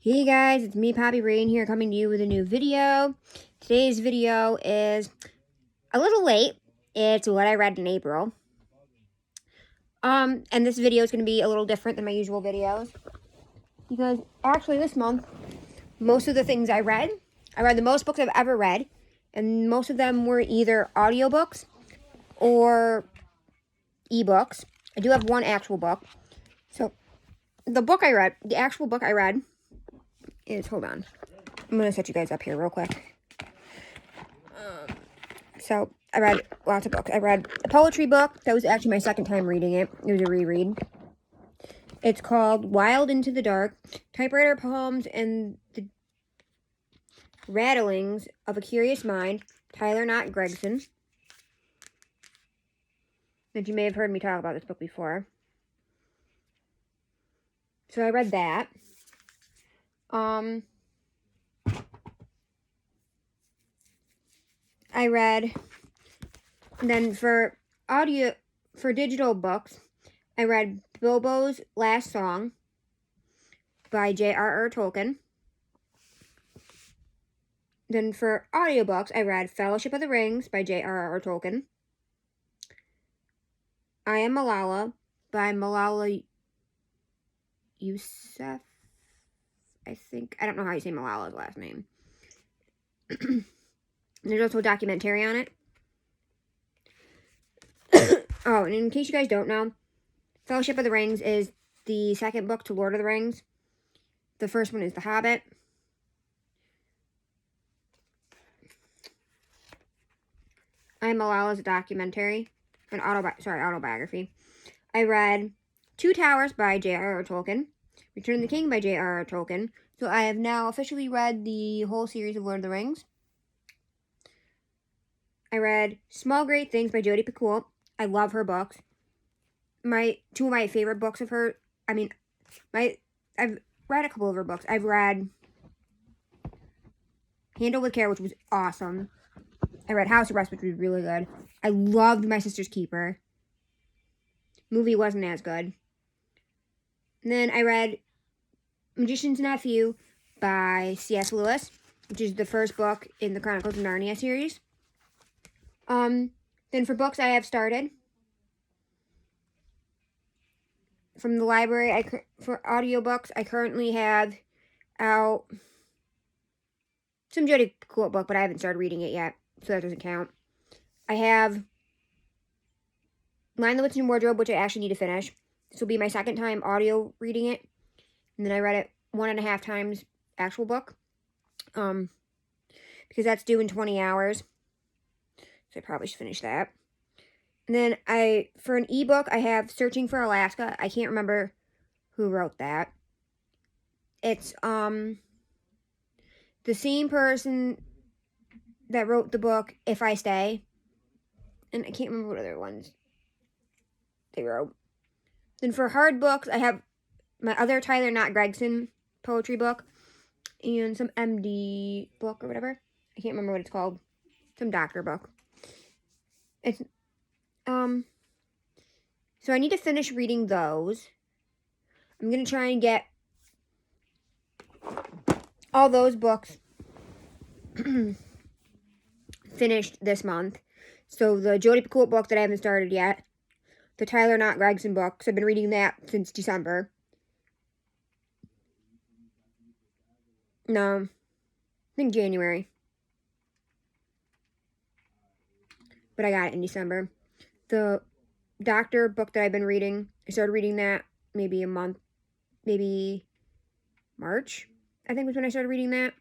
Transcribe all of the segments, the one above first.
Hey guys, it's me, Poppy Rain here, coming to you with a new video. Today's video is a little late. It's what I read in April. And this video is going to be a little different than my usual videos. Because actually this month, most of the things I read the most books I've ever read. And most of them were either audiobooks or ebooks. I do have one actual book. So, the actual book I read is, hold on. I'm going to set you guys up here real quick. So, I read lots of books. I read a poetry book. That was actually my second time reading it. It was a reread. It's called Wild into the Dark, Typewriter Poems and the Rattlings of a Curious Mind, Tyler Knott Gregson. And you may have heard me talk about this book before. So I read that. I read, then for digital books, I read Bilbo's Last Song by J.R.R. Tolkien. Then for audiobooks, I read Fellowship of the Rings by J.R.R. Tolkien. I Am Malala by Malala Yousafzai, I think. I don't know how you say Malala's last name. There's also a documentary on it. Oh, and in case you guys don't know, Fellowship of the Rings is the second book to Lord of the Rings. The first one is The Hobbit. I Am Malala is a documentary, autobiography. I read Two Towers by J.R.R. Tolkien, Return of the King by J.R.R. Tolkien. So I have now officially read the whole series of Lord of the Rings. I read Small Great Things by Jodi Picoult. I love her books. Two of my favorite books of her. I've read a couple of her books. I've read Handle with Care, which was awesome. I read House Arrest, which was really good. I loved My Sister's Keeper. Movie wasn't as good. And then I read Magician's Nephew by C.S. Lewis, which is the first book in the Chronicles of Narnia series. Then for books I have started from the library, for audiobooks, I currently have out some Jodi Picoult book, but I haven't started reading it yet, so that doesn't count. I have Lion, the Witch, and Wardrobe, which I actually need to finish. This will be my second time audio reading it, and then I read it 1.5 times actual book, because that's due in 20 hours, so I probably should finish that. And then for an ebook, I have Searching for Alaska. I can't remember who wrote that. It's, the same person that wrote the book If I Stay. And I can't remember what other ones they wrote. Then for hard books, I have my other Tyler Knott Gregson poetry book. And some MD book or whatever. I can't remember what it's called. Some doctor book. It's, so I need to finish reading those. I'm going to try and get all those books finished this month. So the Jodi Picoult book that I haven't started yet. The Tyler Knott Gregson book, because I've been reading that since December. No, I think January. But I got it in December. The doctor book that I've been reading, I started reading that maybe March, I think was when I started reading that.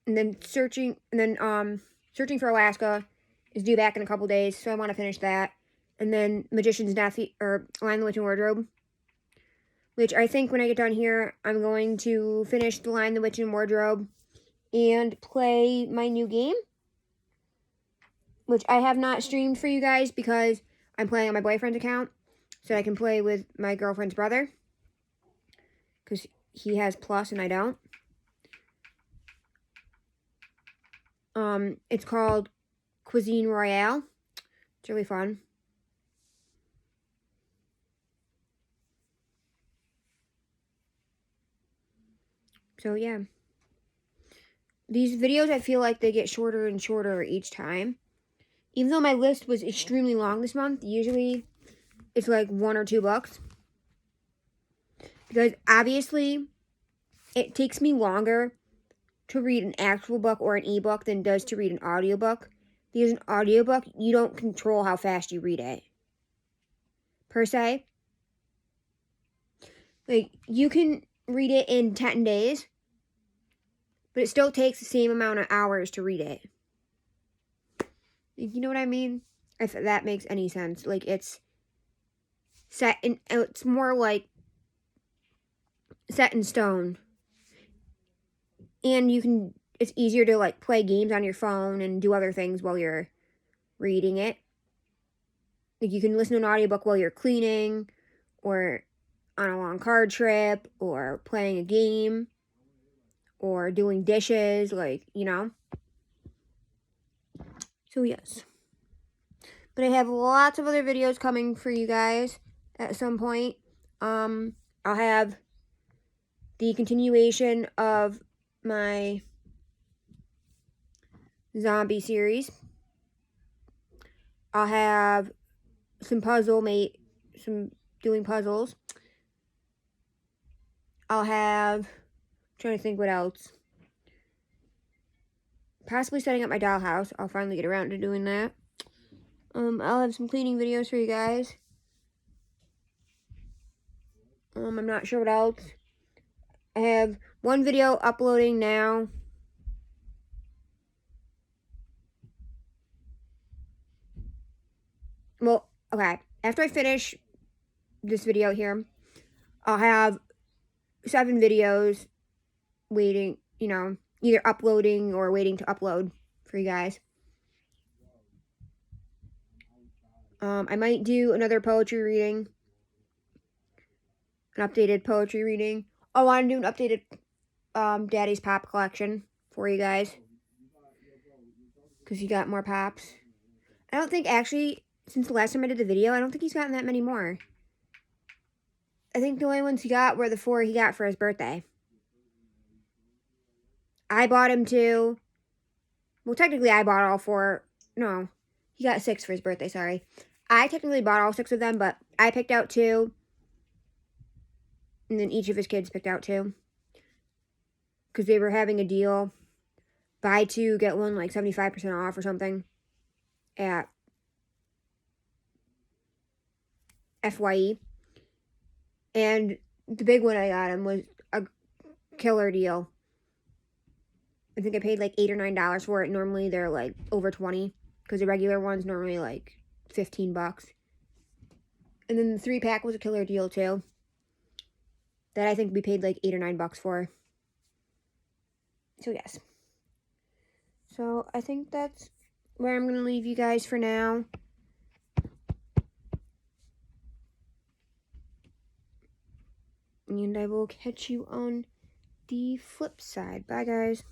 And then Searching for Alaska is due back in a couple days, so I want to finish that. And then Magician's Nephew, or Lion, the Witch, and Wardrobe, which I think when I get done here, I'm going to finish The Lion, the Witch, and Wardrobe and play my new game, which I have not streamed for you guys because I'm playing on my boyfriend's account, so I can play with my girlfriend's brother, because he has Plus and I don't. It's called Cuisine Royale. It's really fun. So, yeah. These videos, I feel like they get shorter and shorter each time. Even though my list was extremely long this month, usually it's like 1 or 2 books. Because obviously, it takes me longer to read an actual book or an ebook than it does to read an audiobook. Because an audiobook, you don't control how fast you read it. Per se. Like, you can read it in 10 days, but it still takes the same amount of hours to read it. You know what I mean? If that makes any sense. Like, it's more like set in stone. And it's easier to, like, play games on your phone and do other things while you're reading it. Like, you can listen to an audiobook while you're cleaning, or on a long car trip, or playing a game, or doing dishes, like, you know. So, yes. But I have lots of other videos coming for you guys at some point. I'll have the continuation of my zombie series. I'll have some doing puzzles. I'll have, trying to think what else. Possibly setting up my dollhouse. I'll finally get around to doing that. I'll have some cleaning videos for you guys. I'm not sure what else. I have one video uploading now. Well, okay. After I finish this video here, I'll have 7 videos waiting, you know, either uploading or waiting to upload for you guys. I might do another poetry reading. An updated poetry reading. I want to do an updated Daddy's Pop collection for you guys. Because he got more pops. I don't think, actually, since the last time I did the video, I don't think he's gotten that many more. I think the only ones he got were the 4 he got for his birthday. I bought him 2. Well, technically, I bought all 4. No, he got 6 for his birthday, sorry. I technically bought all 6 of them, but I picked out 2. And then each of his kids picked out 2. Because they were having a deal. Buy 2, get 1, like 75% off or something. At FYE. And the big one I got him was a killer deal. I think I paid like $8 or $9 for it. Normally they're like over 20, because the regular one's normally like $15. And then the 3-pack was a killer deal too. That I think we paid like $8 or $9 for. So yes. So I think that's where I'm gonna leave you guys for now. And I will catch you on the flip side. Bye, guys.